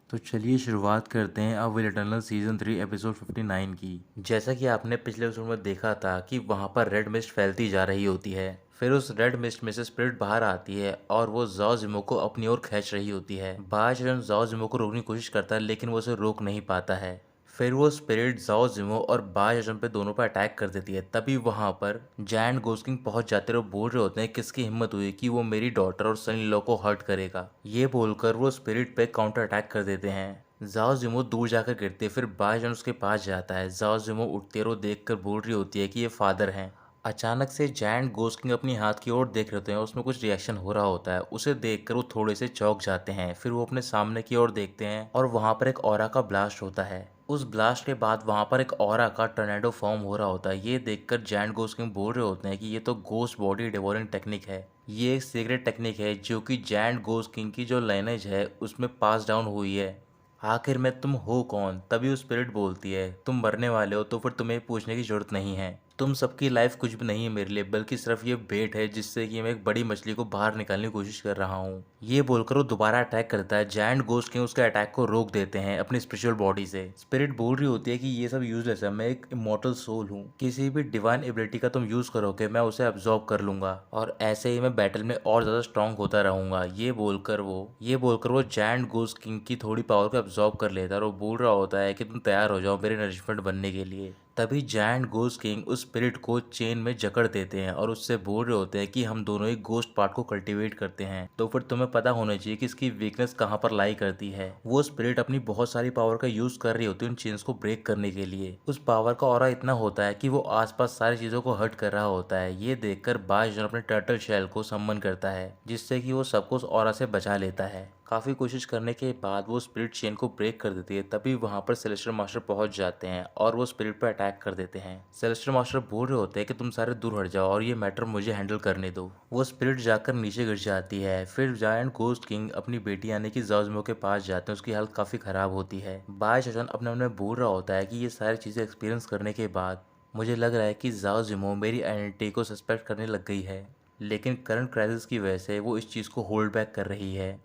तो चलिए शुरुआत करते हैं अब विल इटर्नल सीजन 3 एपिसोड 59 की। जैसा कि आपने पिछले एपिसोड में देखा था कि वहाँ पर रेड मिस्ट फैलती जा रही होती है। फिर उस रेड मिस्ट में से स्पिरिट बाहर आती है और वो जाओ जिमो को अपनी ओर खींच रही होती है। बायजन जाओ जिमो को रोकने की कोशिश करता है लेकिन वो उसे रोक नहीं पाता है। फिर वो स्पिरिट जाओ जिमो और बायजन पे दोनों पर अटैक कर देती है। तभी वहाँ पर जैंट गोस्किंग पहुंच जाते हैं और बोल रहे होते हैं किसकी हिम्मत हुई कि वो मेरी डॉटर और सन इन लॉ को हर्ट करेगा। ये बोलकर वो स्पिरिट पे काउंटर अटैक कर देते हैं। जाओ जिमो दूर जाकर गिरती है। फिर बायजन उसके पास जाता है। जाओ जिमो उठते और वो देखकर बोल रही होती है कि ये फादर हैं। अचानक से जैंट गोस्किंग अपनी हाथ की ओर देख रहे होते हैं, उसमें कुछ रिएक्शन हो रहा होता है। उसे देखकर वो थोड़े से चौंक जाते हैं। फिर वो अपने सामने की ओर देखते हैं और वहां पर एक ऑरा का ब्लास्ट होता है। उस ब्लास्ट के बाद वहां पर एक ऑरा का टर्नेडो फॉर्म हो रहा होता है। ये देखकर जैंट गोस्किंग बोल रहे होते हैं कि ये तो गोस्ट बॉडी डिवोरिंग टेक्निक है। ये एक सीक्रेट टेक्निक है जो कि जैंट गोस्किंग की जो लाइनेज है उसमें पास डाउन हुई है। आखिर में तुम हो कौन? तभी वो स्पिरिट बोलती है तुम मरने वाले हो तो फिर तुम्हें पूछने की जरूरत नहीं है। तुम सबकी लाइफ कुछ भी नहीं है मेरे लिए, बल्कि सिर्फ ये बेट है जिससे कि मैं एक बड़ी मछली को बाहर निकालने की कोशिश कर रहा हूँ। ये बोलकर वो दोबारा अटैक करता है। जायंट गोस्ट किंग उसके अटैक को रोक देते हैं अपनी स्पिरिचुअल बॉडी से। स्पिरिट बोल रही होती है कि ये सब यूजलेस है, मैं एक इमोर्टल सोल हूँ, किसी भी डिवाइन एबिलिटी का तुम यूज करोगे मैं उसे अब्जॉर्ब कर लूंगा और ऐसे ही मैं बैटल में और ज्यादा स्ट्रांग होता रहूंगा। ये बोलकर वो जायंट गोस्ट किंग की थोड़ी पावर को अब्जॉर्ब कर लेता है और वो बोल रहा होता है कि तुम तैयार हो जाओ मेरे नरिशमेंट बनने के लिए। तभी जायंट गोस्ट किंग उस स्पिरिट को चेन में जकड़ देते हैं और उससे बोल रहे होते हैं कि हम दोनों ही गोस्ट पार्ट को कल्टीवेट करते हैं, तो फिर तुम्हें पता होना चाहिए कि इसकी वीकनेस कहाँ पर लाई करती है। वो स्पिरिट अपनी बहुत सारी पावर का यूज कर रही होती है उन चेन्स को ब्रेक करने के लिए। उस पावर का ऑरा इतना होता है कि वो आसपास सारी चीजों को हर्ट कर रहा होता है। ये देखकर बायजन अपने टर्टल शेल को सम्मन करता है जिससे कि वो सबको उस ऑरा से बचा लेता है। काफी कोशिश करने के बाद वो स्पिरिट चेन को ब्रेक कर देती है। तभी वहां पर सेलेस्टियल मास्टर पहुंच जाते हैं और वो स्पिरिट पर अटैक कर देते हैं। सेलेस्टियल मास्टर बोल रहे होते हैं कि तुम सारे दूर हट जाओ और ये मैटर मुझे हैंडल करने दो। वो स्पिरिट जाकर नीचे गिर जाती है। फिर जायंट गोस्ट किंग अपनी बेटी यानी कि जाओजिमो के पास जाते हैं। उसकी हालत काफी खराब होती है। बाय चचन अपने मन में बोल रहा होता है कि ये सारी चीजें एक्सपीरियंस करने के बाद मुझे लग रहा है कि जाओजिमो मेरी आइडेंटिटी को सस्पेक्ट करने लग गई है, लेकिन करंट क्राइसिस की वजह से वो इस चीज़ को होल्ड बैक कर रही है।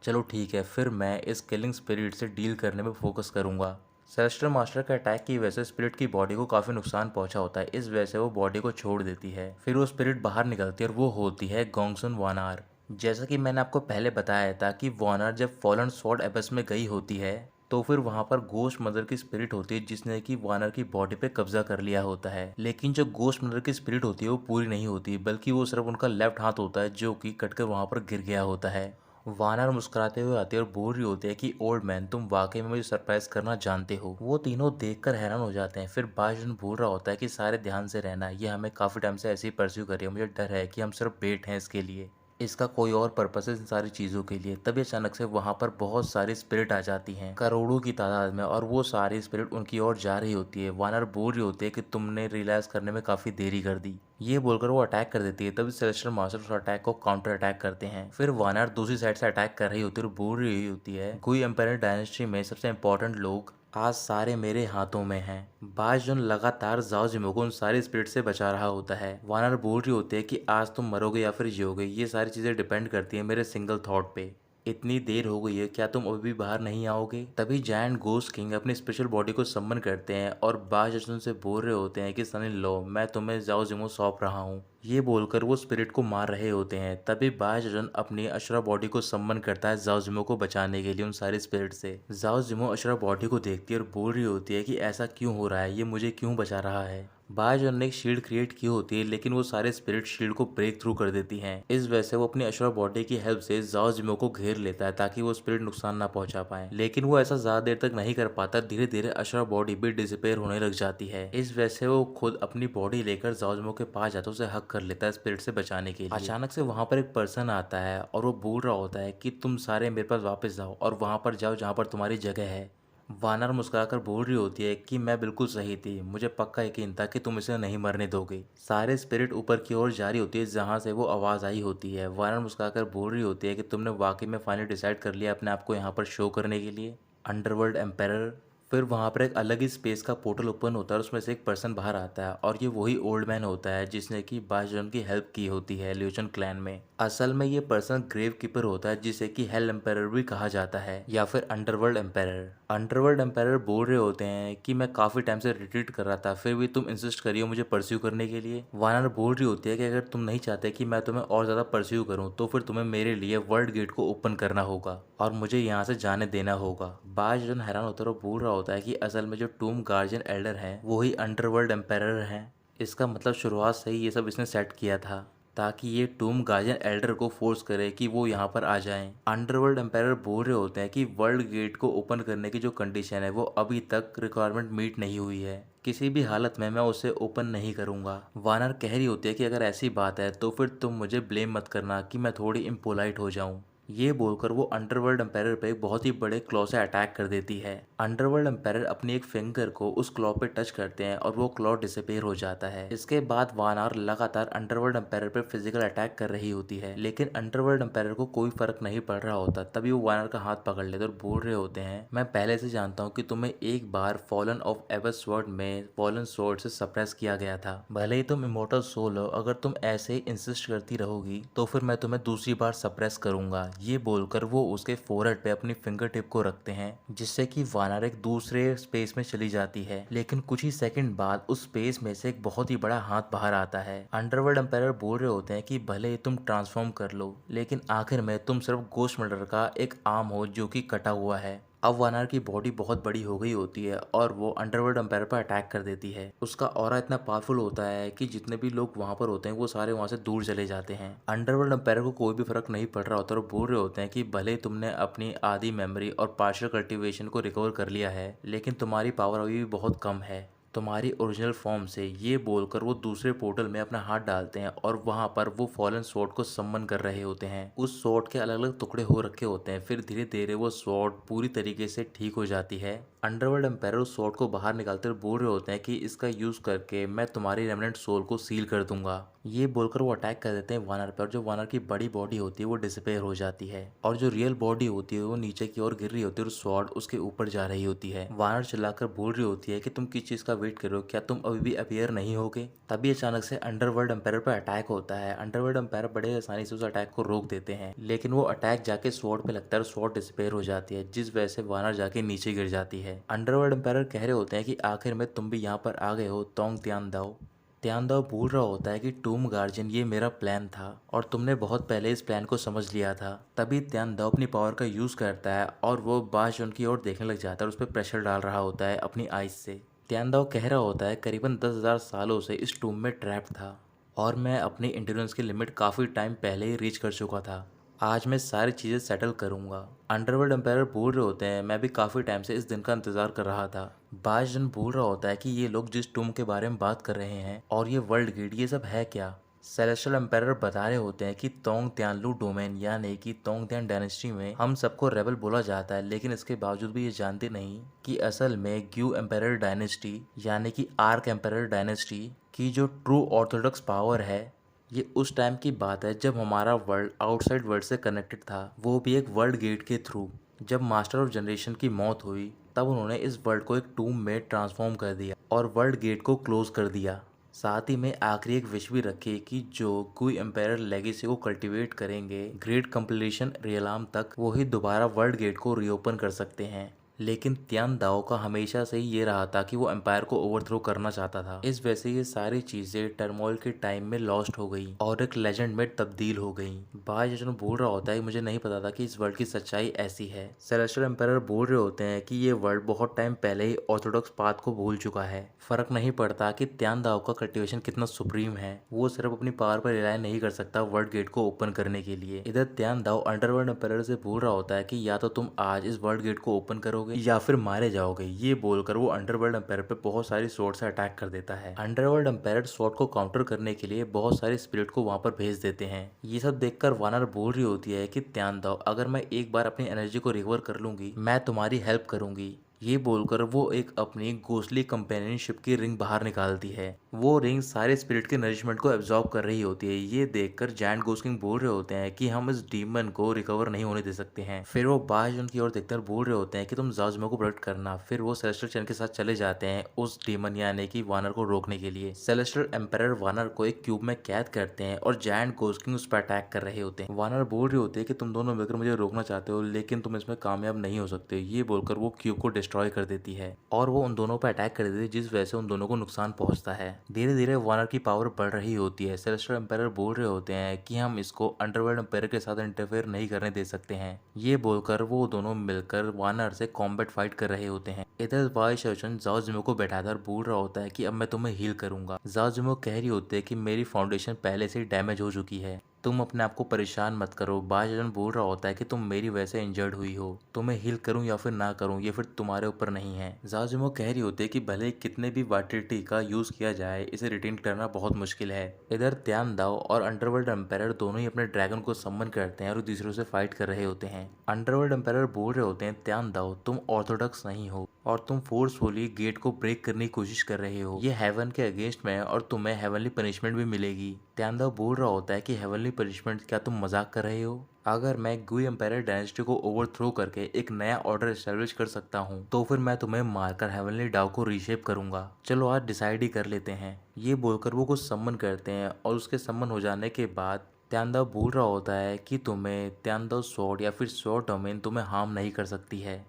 चलो ठीक है, फिर मैं इस किलिंग स्पिरिट से डील करने में फोकस करूंगा। सेलेस्टर मास्टर के अटैक की वजह से स्पिरिट की बॉडी को काफी नुकसान पहुंचा होता है। इस वजह से वो बॉडी को छोड़ देती है। फिर वो स्पिरिट बाहर निकलती है और वो होती है गोंगसुन वानार। जैसा कि मैंने आपको पहले बताया था कि वानर जब फॉलन स्वॉर्ड एबस में गई होती है तो फिर वहां पर गोस्ट मदर की स्पिरिट होती है जिसने कि वानर की बॉडी पे कब्जा कर लिया होता है। लेकिन जो गोस्ट मदर की स्पिरिट होती है वो पूरी नहीं होती, बल्कि वो सिर्फ उनका लेफ्ट हाथ होता है जो कि कटकर वहां पर गिर गया होता है। वानर मुस्कुराते हुए आते हैं और बोल रही होती है कि ओल्ड मैन तुम वाकई में मुझे सरप्राइज करना जानते हो। वो तीनों देखकर हैरान हो जाते हैं। फिर बाजन बोल रहा होता है कि सारे ध्यान से रहना, ये हमें काफी टाइम से ऐसे ही परस्यू कर रही है, मुझे डर है कि हम सिर्फ बेट हैं इसके लिए, इसका कोई और पर्पस है इन सारी चीज़ों के लिए। तभी अचानक से वहाँ पर बहुत सारी स्पिरिट आ जाती हैं करोड़ों की तादाद में और वो सारी स्पिरिट उनकी ओर जा रही होती है। वानर बोल रही होती है कि तुमने रियलाइज करने में काफ़ी देरी कर दी। ये बोलकर वो अटैक कर देती है। तभी सेलेस्टियल मास्टर उस अटैक को काउंटर अटैक करते हैं। फिर वानर दूसरी साइड से अटैक कर रही होती है और बोल रही होती है गुई एम्पायर डायनेस्टी में सबसे इंपॉर्टेंट लोग आज सारे मेरे हाथों में हैं। बाजन लगातार जाओ जिमो को उन सारी स्पिरिट से बचा रहा होता है। वानर बोल रही होती है कि आज तुम मरोगे या फिर जियोगे, ये सारी चीजें डिपेंड करती है मेरे सिंगल थॉट पे। इतनी देर हो गई है, क्या तुम अभी भी बाहर नहीं आओगे? तभी जायंट गोस्ट किंग अपनी स्पेशल बॉडी को सम्मन करते हैं और बाजन से बोल रहे होते हैं कि सन इन लॉ मैं तुम्हें जाओ जिमो सौंप रहा हूँ। ये बोलकर वो स्पिरिट को मार रहे होते हैं। तभी बाजन अपनी अशरा बॉडी को सम्मन करता है जाओ जिमो को बचाने के लिए उन सारे स्पिरिट से। जाओ जिमो अशरा बॉडी को देखती है और बोल रही होती है कि ऐसा क्यों हो रहा है, ये मुझे क्यों बचा रहा है। बायजन ने एक शील्ड क्रिएट की होती है लेकिन वो सारे स्पिरिट शील्ड को ब्रेक थ्रू कर देती हैं। इस वजह से वो अपनी अशरा बॉडी की हेल्प से जाओ जिमो को घेर लेता है ताकि वो स्पिरिट नुकसान ना पहुंचा पाए। लेकिन वो ऐसा ज्यादा देर तक नहीं कर पाता। धीरे धीरे अशरा बॉडी भी डिसअपेयर होने लग जाती है। इस वजह से वो खुद अपनी बॉडी लेकर जाओ जिमो के पास जाता है, उसे हक कर लेता है स्पिरिट से बचाने के लिए। अचानक से वहां पर एक पर्सन आता है और वो बोल रहा होता है कि तुम सारे मेरे पास वापस जाओ और वहां पर जाओ जहां पर तुम्हारी जगह है। वानर मुस्कुराकर बोल रही होती है कि मैं बिल्कुल सही थी, मुझे पक्का यकीन था कि तुम इसे नहीं मरने दोगे। सारे स्पिरिट ऊपर की ओर जा रही होती है जहां से वो आवाज आई होती है। वानर मुस्कुराकर बोल रही होती है कि तुमने वाकई में फाइनली डिसाइड कर लिया अपने आप को यहाँ पर शो करने के लिए। अंडरवर्ल्ड एम्पायर फिर वहाँ पर एक अलग ही स्पेस का पोर्टल ओपन होता है और उसमें से एक पर्सन बाहर आता है और ये वही ओल्ड मैन होता है जिसने कि बाशजन की हेल्प की होती है ल्यूशन क्लैन में। असल में ये पर्सन ग्रेव कीपर होता है जिसे कि हेल एम्पायर भी कहा जाता है या फिर अंडरवर्ल्ड एम्पायर। अंडरवर्ल्ड एम्पायर बोल रहे होते हैं कि मैं काफी टाइम से रिट्रीट कर रहा था, फिर भी तुम इंसिस्ट करियो मुझे परस्यू करने के लिए। वानर बोल रही होती है कि अगर तुम नहीं चाहते कि मैं तुम्हें और ज्यादा परस्यू करूं तो फिर तुम्हें मेरे लिए वर्ल्ड गेट को ओपन करना होगा और मुझे यहाँ से जाने देना होगा। बाशजन हैरान होता है और बोल रहा होता है कि असल में जो टूम गार्जियन एल्डर है वो ही अंडरवर्ल्ड एम्पायर है। इसका मतलब शुरुआत से ही ये सब इसने सेट किया था ताकि ये टूम गार्जियन एल्डर को फोर्स करे कि वो यहाँ पर आ जाएं। अंडरवर्ल्ड एम्पायर बोल रहे होते हैं कि वर्ल्ड गेट को ओपन करने की जो कंडीशन है वो अभी तक रिक्वायरमेंट मीट नहीं हुई है, किसी भी हालत में मैं उसे ओपन नहीं करूंगा। वानर कह रही होती है कि अगर ऐसी बात है तो फिर तुम मुझे ब्लेम मत करना कि मैं थोड़ी इम्पोलाइट हो जाऊं। ये बोलकर वो अंडरवर्ल्ड एम्पायर पे एक बहुत ही बड़े क्लॉ से अटैक कर देती है। अंडरवर्ल्ड एम्पायर अपनी एक फिंगर को उस क्लॉ पे टच करते हैं और वो क्लॉ डिसअपीयर हो जाता है। इसके बाद वानर लगातार अंडरवर्ल्ड एम्पायर पे फिजिकल अटैक कर रही होती है, लेकिन अंडरवर्ल्ड एम्पायर को कोई फर्क नहीं पड़ रहा होता। तभी वो वानर का हाथ पकड़ लेते और बोल रहे होते हैं मैं पहले से जानता हूँ कि तुम्हें एक बार फॉलन ऑफ एवरस्वर्ड में फॉलन स्वॉर्ड से सप्रेस किया गया था। भले ही तुम इमोर्टल सोल हो, अगर तुम ऐसे ही इंसिस्ट करती रहोगी तो फिर मैं तुम्हें दूसरी बार सप्रेस करूंगा। ये बोलकर वो उसके फोरहेड पे अपनी फिंगर टिप को रखते हैं जिससे कि वानर एक दूसरे स्पेस में चली जाती है। लेकिन कुछ ही सेकंड बाद उस स्पेस में से एक बहुत ही बड़ा हाथ बाहर आता है। अंडरवर्ल्ड एम्पायर बोल रहे होते हैं कि भले ही तुम ट्रांसफॉर्म कर लो लेकिन आखिर में तुम सिर्फ गोस्ट मर्डर का एक आर्म हो जो कि कटा हुआ है। अब वानर की बॉडी बहुत बड़ी हो गई होती है और वो अंडरवर्ल्ड एम्पायर पर अटैक कर देती है। उसका ऑरा इतना पावरफुल होता है कि जितने भी लोग वहां पर होते हैं वो सारे वहां से दूर चले जाते हैं। अंडरवर्ल्ड एम्पायर को कोई भी फर्क नहीं पड़ रहा होता और बोल रहे होते हैं कि भले तुमने अपनी आधी मेमोरी और पार्शियल कल्टीवेशन को रिकवर कर लिया है लेकिन तुम्हारी पावर अभी भी बहुत कम है तुम्हारी ओरिजिनल फॉर्म से। ये बोलकर वो दूसरे पोर्टल में अपना हाथ डालते हैं और वहां पर वो फॉलन स्वॉर्ड को सम्मन कर रहे होते हैं। उस स्वॉर्ड के अलग अलग टुकड़े हो रखे होते हैं। फिर धीरे धीरे वो स्वॉर्ड पूरी तरीके से ठीक हो जाती है। अंडरवर्ल्ड एम्पायर उस स्वॉर्ड को बाहर निकालते हुए बोल रहे होते हैं कि इसका यूज करके मैं तुम्हारी रेमिनेंट सोल को सील कर दूंगा। ये बोलकर वो अटैक कर देते हैं वानर पर और जो वानर की बड़ी बॉडी होती है वो डिसअपीयर हो जाती है और जो रियल बॉडी होती है वो नीचे की ओर गिर रही होती है और स्वॉर्ड उसके ऊपर जा रही होती है। वानर चिल्लाकर बोल रही होती है कि तुम किस चीज का वेट कर रहे हो, क्या तुम अभी भी अपीयर नहीं होगे। तभी अचानक से अंडरवर्ल्ड एम्पायर पर अटैक होता है। अंडरवर्ल्ड एम्पायर बड़े आसानी से उस अटैक को रोक देते हैं लेकिन वो अटैक जाके स्वॉर्ड पे लगता है और स्वॉर्ड डिसअपीयर हो जाती है जिस वजह से वानर जाके नीचे गिर जाती है। अंडरवर्ल्ड एम्पायर कह रहे होते हैं कि आखिर में तुम भी यहाँ पर आ गए हो तोंग त्यान दाओ। त्यान दाओ बोल रहा होता है कि टूम गार्जियन ये मेरा प्लान था और तुमने बहुत पहले इस प्लान को समझ लिया था। तभी त्यान दाओ अपनी पावर का यूज करता है और वो बाशजन की ओर देखने लग जाता है और उस पर प्रेशर डाल रहा होता है अपनी आइज से। त्यान दाओ कह रहा होता है करीबन 10,000 सालों से इस टूम में ट्रैप था और मैं अपनी इंटेलिजेंस की लिमिट काफ़ी टाइम पहले ही रीच कर चुका था। आज मैं सारी चीज़ें सेटल करूंगा। अंडरवर्ल्ड एम्पायर बोल रहे होते हैं मैं भी काफ़ी टाइम से इस दिन का इंतज़ार कर रहा था। बाशजन बोल रहा होता है कि ये लोग जिस टूम के बारे में बात कर रहे हैं और ये वर्ल्ड गेट ये सब है क्या। सेलेस्टियल एम्पायर बता रहे होते हैं कि तोंग त्यानलू डोमेन यानी कि तोंग त्यान डायनेस्टी में हम सबको रेबल बोला जाता है लेकिन इसके बावजूद भी ये जानते नहीं कि असल में ग्यू एम्पायर डायनेस्टी यानी कि आर्क एम्पायर डायनेस्टी की जो ट्रू ऑर्थोडॉक्स पावर है ये उस टाइम की बात है जब हमारा वर्ल्ड आउटसाइड वर्ल्ड से कनेक्टेड था, वो भी एक वर्ल्ड गेट के थ्रू। जब मास्टर ऑफ जनरेशन की मौत हुई तब उन्होंने इस वर्ल्ड को एक टूम में ट्रांसफॉर्म कर दिया और वर्ल्ड गेट को क्लोज कर दिया। साथ ही में आखिरी एक विश भी रखी कि जो कोई एम्पायर लेगेसी को कल्टीवेट करेंगे ग्रेट कंप्लीशन रियलाम तक वो ही दोबारा वर्ल्ड गेट को रीओपन कर सकते हैं। लेकिन त्यान दाओ का हमेशा से ही ये रहा था कि वो एम्पायर को ओवरथ्रो करना चाहता था। इस वजह से ये सारी चीजें टर्मोइल के टाइम में लॉस्ट हो गई और एक लेजेंड में तब्दील हो गई। बाशजन बोल रहा होता है मुझे नहीं पता था कि इस वर्ल्ड की सच्चाई ऐसी है। सेलेस्टियल एम्पायर बोल रहे होते हैं कि ये वर्ल्ड बहुत टाइम पहले ही ऑर्थोडॉक्स पाथ को भूल चुका है। फर्क नहीं पड़ता कि त्यान दाओ का कल्टीवेशन कितना सुप्रीम है, वो सिर्फ अपनी पावर पर रिलाय नहीं कर सकता वर्ल्ड गेट को ओपन करने के लिए। इधर त्यान दाओ अंडरवर्ल्ड एम्पायर से बोल रहा होता है कि या तो तुम आज इस वर्ल्ड गेट को ओपन करोगे या फिर मारे जाओगे। ये बोलकर वो अंडरवर्ल्ड एम्पायर पे बहुत सारी स्वॉर्ड से अटैक कर देता है। अंडरवर्ल्ड एम्पायर स्वॉर्ड को काउंटर करने के लिए बहुत सारे स्पिरिट को वहां पर भेज देते हैं। ये सब देखकर वानर बोल रही होती है कि त्यान दाओ अगर मैं एक बार अपनी एनर्जी को रिकवर कर लूंगी मैं तुम्हारी हेल्प करूंगी। ये बोलकर वो एक अपनी घोंसली कंपेनियनशिप की रिंग बाहर निकालती है। वो रिंग सारे स्पिरिट के नरिशमेंट को एब्जॉर्ब कर रही होती है। ये देखकर जायंट घोस्ट किंग बोल रहे होते हैं कि हम इस डीमन को रिकवर नहीं होने दे सकते हैं। फिर वो बाज उनकी ओर देखकर बोल रहे होते हैं कि तुम जाजुमो को प्रोटेक्ट करना। फिर वो सेलेस्टियल चैन के साथ चले जाते हैं उस डीमन यानी कि वानर को रोकने के लिए। सेलेस्टियल एम्पायर वानर को एक क्यूब में कैद करते हैं और जायंट घोस्ट किंग उस पर अटैक कर रहे होते हैं। वानर बोल रहे होते हैं कि तुम दोनों मिलकर मुझे रोकना चाहते हो, लेकिन तुम इसमें कामयाब नहीं हो सकते। ये बोलकर वो क्यूब को डिस्ट्रॉय कर देती है और वो उन दोनों पर अटैक कर देती है, जिस वजह से उन दोनों को नुकसान पहुंचता है। धीरे धीरे वानर की पावर बढ़ रही होती है। सेलेस्टियल एम्पायर बोल रहे होते हैं कि हम इसको अंडरवर्ल्ड एम्पायर के साथ इंटरफेयर नहीं करने दे सकते हैं। ये बोलकर वो दोनों मिलकर वानर से कॉम्बैट फाइट कर रहे होते हैं। इधर वाई शोचन जाओ जिमो को बैठाकर बोल रहा होता है कि अब मैं तुम्हें हील करूंगा। जाओ जिमो कह रही होती है कि मेरी फाउंडेशन पहले से ही डैमेज हो चुकी है, तुम अपने आप को परेशान मत करो। बाजन बोल रहा होता है कि तुम मेरी वजह से इंजर्ड हुई हो, तुम्हें हील करूं या फिर ना करूं ये फिर तुम्हारे ऊपर नहीं है। जाजुमो कह रही होती है कि भले कितने भी वाइटलिटी का यूज किया जाए, इसे रिटेन करना बहुत मुश्किल है। इधर त्यान दाओ और अंडरवर्ल्ड एम्पायर दोनों ही अपने ड्रैगन को सम्मन करते हैं और दूसरों से फाइट कर रहे होते हैं। अंडरवर्ल्ड एम्पायर बोल रहे होते हैं त्यान दाओ तुम ऑर्थोडॉक्स नहीं हो और तुम फोर्सफुली गेट को ब्रेक करने की कोशिश कर रहे हो। ये हेवन के अगेंस्ट में है और तुम्हें हेवनली पनिशमेंट भी मिलेगी। त्यानदाव बोल रहा होता है कि हेवनली पनिशमेंट, क्या तुम मजाक कर रहे हो? अगर मैं गुई एम्पायर डायनेस्टी को ओवरथ्रो करके एक नया ऑर्डर एस्टेब्लिश कर सकता हूँ तो फिर मैं तुम्हें मारकर हेवनली डाउ को रीशेप करूंगा। चलो आज डिसाइड ही कर लेते हैं। ये बोलकर वो कुछ सम्मन करते हैं और उसके सम्मन हो जाने के बाद त्यानदाव बोल रहा होता है कि तुम्हें त्यानदाव स्वॉर्ड या फिर स्वॉर्ड डोमेन तुम्हें हार्म नहीं कर सकती है।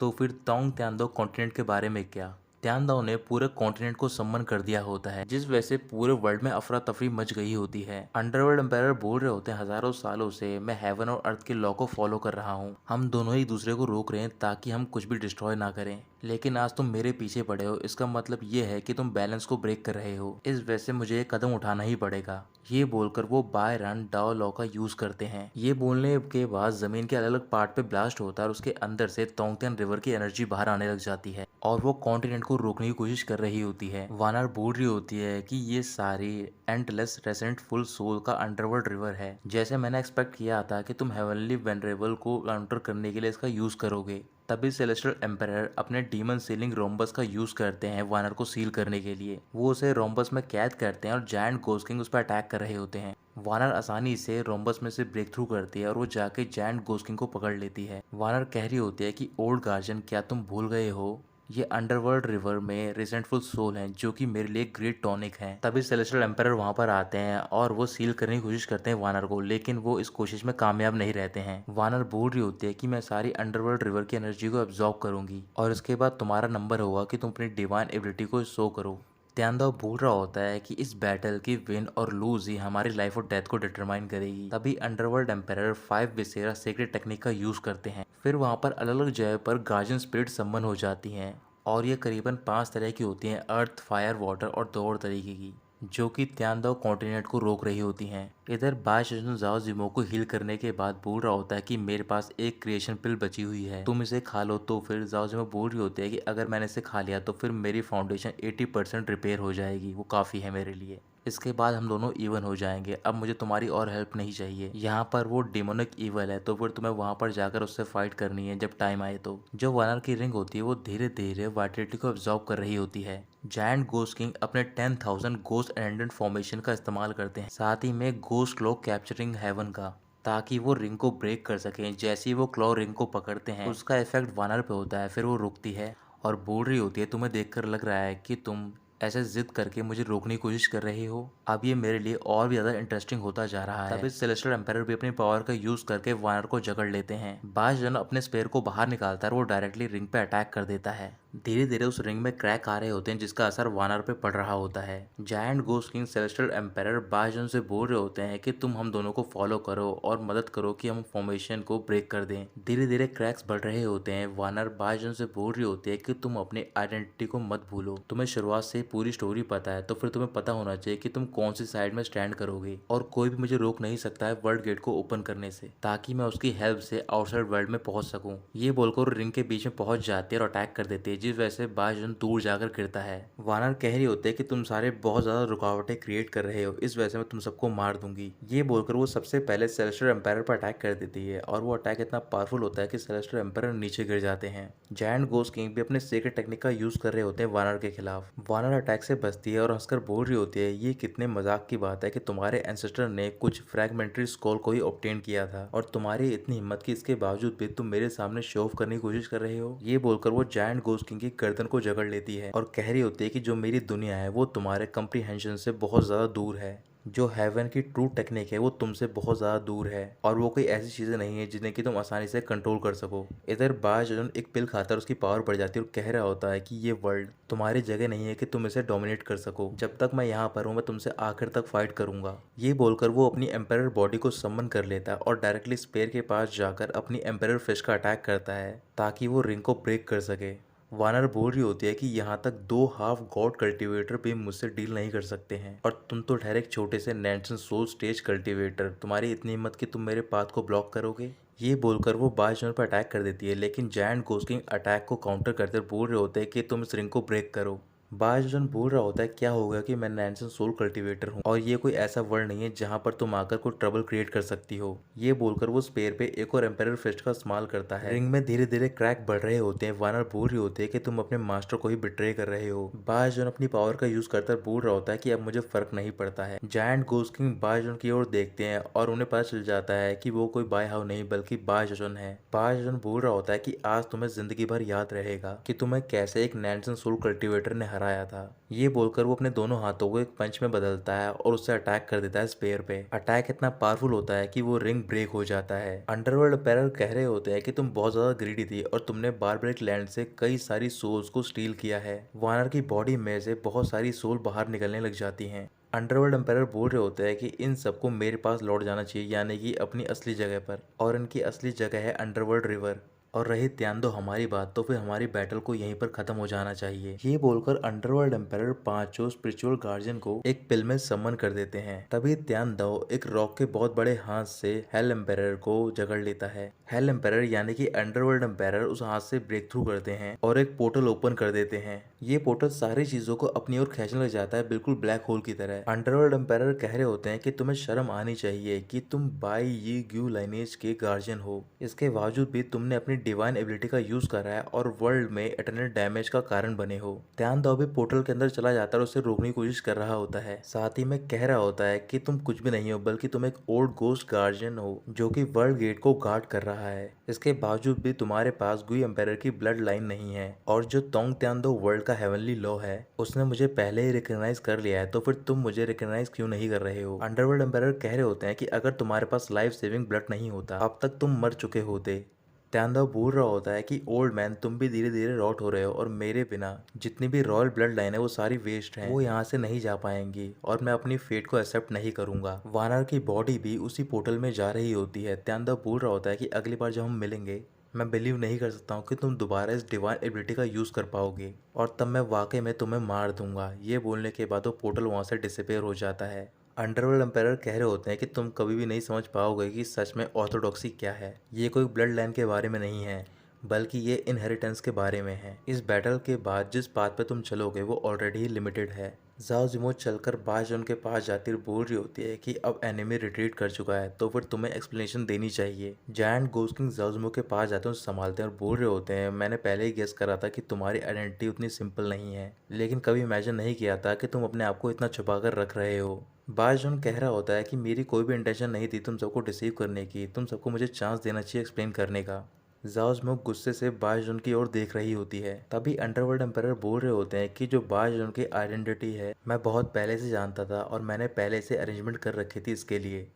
तो फिर तोंग त्यानदाव कॉन्टिनेंट के बारे में क्या? त्यानदाव ने पूरे कॉन्टिनेंट को सम्मन कर दिया होता है, जिस वजह से पूरे वर्ल्ड में अफरा तफरी मच गई होती है। अंडरवर्ल्ड एम्पायर बोल रहे होते हैं हजारों सालों से मैं हेवन और अर्थ के लॉ को फॉलो कर रहा हूँ, हम दोनों ही दूसरे को रोक रहे हैं ताकि हम कुछ भी डिस्ट्रॉय ना करें, लेकिन आज तुम मेरे पीछे पड़े हो, इसका मतलब ये है कि तुम बैलेंस को ब्रेक कर रहे हो। इस वजह से मुझे एक कदम उठाना ही पड़ेगा। ये बोलकर वो बाय रन डाओ लॉ का यूज करते हैं। ये बोलने के बाद जमीन के अलग अलग पार्ट पे ब्लास्ट होता है और उसके अंदर से तोंगतेन रिवर की एनर्जी बाहर आने लग जाती है और वो कॉन्टिनेंट को रोकने की कोशिश कर रही होती है। वानर बोल रही होती है कि ये सारी एंडलेस रेसेंट फुल सोल का अंडरवर्ल्ड रिवर है, जैसे मैंने एक्सपेक्ट किया था कि तुम हेवनली वेनरेबल को काउंटर करने के लिए इसका यूज करोगे। तभी सेलेस्टियल एम्पायर अपने डीमन सीलिंग रोम्बस का यूज करते हैं वानर को सील करने के लिए। वो उसे रोम्बस में कैद करते हैं और जायंट घोस्ट किंग उस पर अटैक कर रहे होते हैं। वानर आसानी से रोम्बस में से ब्रेक थ्रू करती है और वो जाके जायंट घोस्ट किंग को पकड़ लेती है। वानर कह रही होती है कि ओल्ड गार्जियन क्या तुम भूल गए हो, ये अंडरवर्ल्ड रिवर में रिसेंटफुल सोल हैं जो कि मेरे लिए ग्रेट टॉनिक है। तभी सेलेस्टियल एम्पायर वहां पर आते हैं और वो सील करने की कोशिश करते हैं वानर को, लेकिन वो इस कोशिश में कामयाब नहीं रहते हैं। वानर बोल रही होती है कि मैं सारी अंडरवर्ल्ड रिवर की एनर्जी को एब्जॉर्ब करूंगी और इसके बाद तुम्हारा नंबर होगा कि तुम अपनी डिवाइन एबिलिटी को शो करो। त्यानदाव बोल रहा होता है कि इस बैटल की विन और लूज ही हमारी लाइफ और डेथ को डिटरमाइन करेगी। तभी अंडरवर्ल्ड एम्पायर 5 विसेरा सीक्रेट टेक्निक का यूज करते हैं। फिर वहां पर अलग अलग जगह पर गार्जियन स्पिरिट सम्मन हो जाती हैं और ये करीबन 5 तरह की होती हैं, अर्थ, फायर, वाटर और 2 और तरीके की, जो कि त्यानदाव कॉन्टिनेंट को रोक रही होती हैं। इधर बायशजन जाओ जिमो को हील करने के बाद बोल रहा होता है कि मेरे पास एक क्रिएशन पिल बची हुई है, तुम इसे खा लो। तो फिर जाओ जिमो बोल रही होती है कि अगर मैंने इसे खा लिया तो फिर मेरी फाउंडेशन 80% रिपेयर हो जाएगी, वो काफ़ी है मेरे लिए। इसके बाद हम दोनों इवन हो जाएंगे, अब मुझे तुम्हारी और हेल्प नहीं चाहिए। यहाँ पर वो डिमोनिक इवल है तो फिर तुम्हें वहाँ पर जाकर उससे फाइट करनी है जब टाइम आए तो। जो वानर की रिंग होती है वो धीरे धीरे वाइटलिटी को एब्जॉर्ब कर रही होती है। जायंट घोस्ट किंग अपने 10,000 गोस्ट एटेंडेंट फॉर्मेशन का इस्तेमाल करते हैं, साथ ही में गोस्ट क्लॉ कैप्चरिंग हेवन का, ताकि वो रिंग को ब्रेक कर सकें। जैसे ही वो क्लॉ रिंग को पकड़ते हैं उसका इफेक्ट वानर पे होता है, फिर वो रुकती है और बोल रही होती है तुम्हें देखकर लग रहा है कि तुम ऐसे जिद करके मुझे रोकने की कोशिश कर रही हो, अब ये मेरे लिए और भी ज्यादा इंटरेस्टिंग होता जा रहा है। तभी सेलेस्टियल एम्पायर भी अपनी पावर का यूज करके वानर को जकड़ लेते हैं। बाशजन अपने स्पेयर को बाहर निकालता है और वो डायरेक्टली रिंग पे अटैक कर देता है। धीरे धीरे उस रिंग में क्रैक आ रहे होते हैं जिसका असर वानर पे पड़ रहा होता है। Giant ghost king celestial empire बाशजन से बोल रहे होते हैं कि तुम हम दोनों को फॉलो करो और मदद करो कि हम फॉर्मेशन को ब्रेक कर दें। धीरे धीरे क्रैक्स बढ़ रहे होते हैं। वानर बाशजन से बोल रही होती है कि तुम अपनी आइडेंटिटी को मत भूलो, तुम्हें शुरुआत से पूरी स्टोरी पता है तो फिर तुम्हें पता होना चाहिए कि तुम कौन सी साइड में स्टैंड करोगे और कोई भी मुझे रोक नहीं सकता है वर्ल्ड गेट को ओपन करने से, ताकि मैं उसकी हेल्प से आउटसाइड वर्ल्ड में पहुंच सकूं। ये बोलकर रिंग के बीच में पहुंच जाती है और अटैक कर देती है, जिस वजह से बाजन दूर जाकर गिरता है। वानर कह रही होते हैं कि तुम सारे बहुत ज्यादा रुकावटें क्रिएट कर रहे हो, इस वजह से मैं तुम सबको मार दूंगी। ये बोलकर वो सबसे पहले सेलेस्टियल एम्पायर पर अटैक कर देती है और वो अटैक इतना पावरफुल होता है कि सेलेस्टियल एम्पायर नीचे गिर जाते हैं। जायंट घोस्ट किंग भी अपने सीक्रेट टेक्निक का यूज कर रहे होते हैं वानर के खिलाफ। वानर अटैक से बचती है और हंसकर बोल रही होती है, ये कितने मजाक की बात है कि तुम्हारे एंसेस्टर ने कुछ फ्रैगमेंट्री स्क्रॉल को ही ऑब्टेन किया था और तुम्हारी इतनी हिम्मत की इसके बावजूद भी तुम मेरे सामने शो ऑफ करने की कोशिश कर रहे हो। ये बोलकर वो जायंट घोस्ट किंग की गर्दन को जकड़ लेती है और कह रही होती है कि जो मेरी दुनिया है वो तुम्हारे कंप्रीहेंशन से बहुत ज्यादा दूर है। जो हेवन की ट्रू टेक्निक है वो तुमसे बहुत ज़्यादा दूर है और वो कोई ऐसी चीज़ें नहीं है जिन्हें कि तुम आसानी से कंट्रोल कर सको। इधर बाजन एक पिल खाता है, उसकी पावर बढ़ जाती है और कह रहा होता है कि ये वर्ल्ड तुम्हारी जगह नहीं है कि तुम इसे डोमिनेट कर सको। जब तक मैं यहाँ पर हूँ मैं तुमसे आखिर तक फाइट करूंगा। ये बोलकर वो अपनी एम्पायर बॉडी को समन कर लेता है और डायरेक्टली स्पेयर के पास जाकर अपनी एम्पायर फिश का अटैक करता है ताकि वो रिंग को ब्रेक कर सके। वानर बोल रही होती है कि यहाँ तक 2 हाफ गॉड कल्टीवेटर भी मुझसे डील नहीं कर सकते हैं और तुम तो ठहरे एक छोटे से नैन्सन सोल स्टेज कल्टीवेटर, तुम्हारी इतनी हिम्मत कि तुम मेरे पाथ को ब्लॉक करोगे। ये बोलकर वो बाजनर पर अटैक कर देती है, लेकिन जायंट घोस्ट किंग अटैक को काउंटर करते बोल रहे होते हैं कि तुम इस रिंग को ब्रेक करो। बाजन बोल रहा होता है, क्या होगा कि मैं नैन्सन सोल कल्टीवेटर हूँ और ये कोई ऐसा वर्ल्ड नहीं है जहाँ पर तुम आकर कोई ट्रबल क्रिएट कर सकती हो। ये बोलकर वो स्पेयर पे एक और एम्पायर फिस्ट का इस्तेमाल करता है। रिंग में धीरे धीरे क्रैक बढ़ रहे होते हैं। वानर बोल रही होते हैं कि तुम अपने मास्टर को ही बिट्रे कर रहे हो। बाजन अपनी पावर का यूज करता बोल रहा होता है कि अब मुझे फर्क नहीं पड़ता है। जायंट घोस्ट किंग बाजन की ओर देखते हैं और उन्हें पता चल जाता है कि वो कोई बाय हाउ नहीं बल्कि बाजन है। बाजन बोल रहा होता है कि आज तुम्हें जिंदगी भर याद रहेगा कि तुम्हें कैसे एक नैन्सन सोल कल्टीवेटर ने हराया था। ये बोलकर वो अपने दोनों हाथों को एक पंच में बदलता है और उससे अटैक कर देता है स्पेयर पे। अटैक इतना पावरफुल होता है कि वो रिंग ब्रेक हो जाता है। अंडरवर्ल्ड एम्पायर कह रहे होते हैं कि तुम बहुत ज्यादा ग्रीडी थी और तुमने बारबरिक लैंड से कई सारी सोल्स को स्टील किया है। वानर की बॉडी में से बहुत सारी सोल बाहर निकलने लग जाती हैं। अंडरवर्ल्ड एम्पायर बोल रहे होते हैं कि इन सबको मेरे पास लौट जाना चाहिए, यानी कि अपनी असली जगह पर, और इनकी असली जगह है अंडरवर्ल्ड रिवर। और रही ध्यान दो हमारी बात, तो फिर हमारी बैटल को यहीं पर खत्म हो जाना चाहिए। ये बोलकर अंडरवर्ल्ड एम्पायर पांचों स्पिरिचुअल गार्जियन को एक पिल में समन कर देते हैं। तभी ध्यान दो एक रॉक के बहुत बड़े हाथ से हेल एम्पायर को जकड़ लेता है। हेल एम्पायर यानी कि अंडरवर्ल्ड एम्पायर उस हाथ से ब्रेक थ्रू करते हैं और एक पोर्टल ओपन कर देते हैं। ये पोर्टल सारी चीजों को अपनी ओर खींचने लग जाता है, बिल्कुल ब्लैक होल की तरह। अंडरवर्ल्ड एम्पायर कह रहे होते हैं कि तुम्हें शर्म आनी चाहिए कि तुम बाई यी ग्यू लाइनेज के गार्जियन हो, इसके बावजूद भी तुमने अपनी डिवाइन एबिलिटी का यूज करा है और वर्ल्ड में इटरनल डैमेज का कारण बने हो। ध्यान दो भी पोर्टल के अंदर चला जाता है और उसे रोकने की कोशिश कर रहा होता है। साथ ही में कह रहा होता है कि तुम कुछ भी नहीं हो बल्कि तुम एक ओल्ड गोस्ट गार्जियन हो जो कि वर्ल्ड गेट को गार्ड कर रहा है। इसके बावजूद भी तुम्हारे पास गुई एम्पायर की ब्लड लाइन नहीं है और जो तोंग त्यान दो वर्ल्ड का हेवनली लॉ है उसने मुझे पहले ही रिकॉग्नाइज कर लिया है, तो फिर तुम मुझे रिकॉग्नाइज क्यों नहीं कर रहे हो। अंडरवर्ल्ड एम्पायर कह रहे होते हैं कि अगर तुम्हारे पास लाइफ सेविंग ब्लड नहीं होता अब तक तुम मर चुके होते। त्यानदाव बोल रहा होता है कि ओल्ड मैन तुम भी धीरे धीरे रॉट हो रहे हो और मेरे बिना जितनी भी रॉयल ब्लड लाइन है वो सारी वेस्ट है, वो यहाँ से नहीं जा पाएंगी और मैं अपनी फेट को एक्सेप्ट नहीं करूंगा। वानर की बॉडी भी उसी पोर्टल में जा रही होती है। त्यानदाव बोल रहा होता है कि अगली बार जब हम मिलेंगे मैं बिलीव नहीं कर सकता हूँ कि तुम दोबारा इस डिवाइन एबिलिटी का यूज कर पाओगे और तब मैं वाकई में तुम्हें मार दूंगा। ये बोलने के बाद वो पोर्टल वहां से डिसअपेयर हो जाता है। अंडरवर्ल्ड एम्पायर कह रहे होते हैं कि तुम कभी भी नहीं समझ पाओगे कि सच में ऑर्थोडॉक्सी क्या है। ये कोई ब्लड लाइन के बारे में नहीं है बल्कि ये इनहेरिटेंस के बारे में है। इस बैटल के बाद जिस पाथ पे तुम चलोगे वो ऑलरेडी ही लिमिटेड है। जाओ जिमो चलकर बाजन के पास जाती बोल रही होती है कि अब एनिमी रिट्रीट कर चुका है तो फिर तुम्हें एक्सप्लेनेशन देनी चाहिए। जायंट घोस्ट किंग जाओजिमो के पास जाते हैं, संभालते हैं और बोल रहे होते हैं, मैंने पहले ही गेस करा था कि तुम्हारी आइडेंटिटी उतनी सिंपल नहीं है, लेकिन कभी इमेजिन नहीं किया था कि तुम अपने आप को इतना छुपा कर रख रहे हो। बाजन कह रहा होता है कि मेरी कोई भी इंटेंशन नहीं थी तुम सबको डिसीव करने की, तुम सबको मुझे चांस देना चाहिए एक्सप्लेन करने का। जाओजमो गुस्से से बाजन की ओर देख रही होती है। तभी अंडरवर्ल्ड एम्पायर बोल रहे होते हैं कि जो बाजन की आइडेंटिटी है मैं बहुत पहले से जानता था और मैंने पहले से अरेंजमेंट कर रखी थी इसके लिए।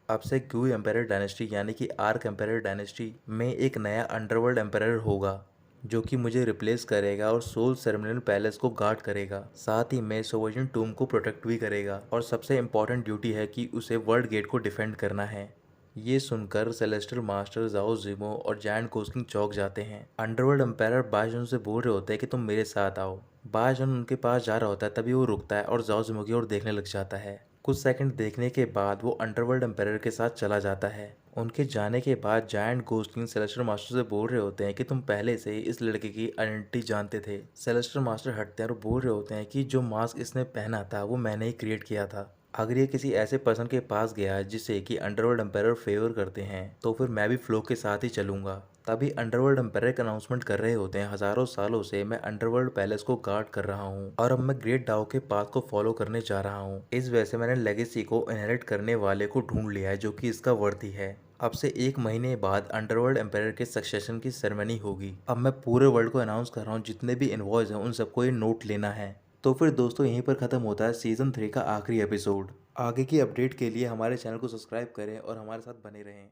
अब से ग्यू एम्पायर डायनेस्टी यानी कि आर्क एम्पायर डायनेस्टी में एक नया अंडरवर्ल्ड एम्पायर होगा जो कि मुझे रिप्लेस करेगा और सोल सेरेमनियल पैलेस को गार्ड करेगा, साथ ही में सोवर्जिन टूम को प्रोटेक्ट भी करेगा और सबसे इम्पोर्टेंट ड्यूटी है कि उसे वर्ल्ड गेट को डिफेंड करना है। ये सुनकर सेलेस्टियल मास्टर जाओ जिमो और जायंट घोस्ट किंग चौंक जाते हैं। अंडरवर्ल्ड एम्पायर बाजन से बोल रहे होते हैं कि तुम मेरे साथ आओ। बाजन उनके पास जा रहा होता है, तभी वो रुकता है और जाओ जिमो की ओर देखने लग जाता है। कुछ सेकंड देखने के बाद वो अंडरवर्ल्ड एम्पायर के साथ चला जाता है। उनके जाने के बाद जायंट घोस्ट किंग सेलेस्टर मास्टर से बोल रहे होते हैं कि तुम पहले से ही इस लड़के की आइडेंटिटी जानते थे। सेलेस्टर मास्टर हटते हैं और बोल रहे होते हैं कि जो मास्क इसने पहना था वो मैंने ही क्रिएट किया था। अगर ये किसी ऐसे पर्सन के पास गया जिसे कि अंडरवर्ल्ड एम्पायर फेवर करते हैं तो फिर मैं भी फ्लो के साथ ही चलूंगा। तभी अंडरवर्ल्ड एम्पायर एक अनाउंसमेंट कर रहे होते हैं, हजारों सालों से मैं अंडरवर्ल्ड पैलेस को गार्ड कर रहा हूँ और अब मैं ग्रेट डाओ के पाथ को फॉलो करने जा रहा हूँ। इस वजह से मैंने लेगेसी को इनहेरिट करने वाले को ढूंढ लिया है जो कि इसका वर्दी है। अब से 1 महीने बाद अंडरवर्ल्ड एम्पायर के सक्सेशन की सेरेमनी होगी। अब मैं पूरे वर्ल्ड को अनाउंस कर रहा हूँ, जितने भी इन्वॉइस हैं उन सबको ये नोट लेना है। तो फिर दोस्तों यहीं पर ख़त्म होता है सीज़न 3 का आखिरी एपिसोड। आगे की अपडेट के लिए हमारे चैनल को सब्सक्राइब करें और हमारे साथ बने रहें।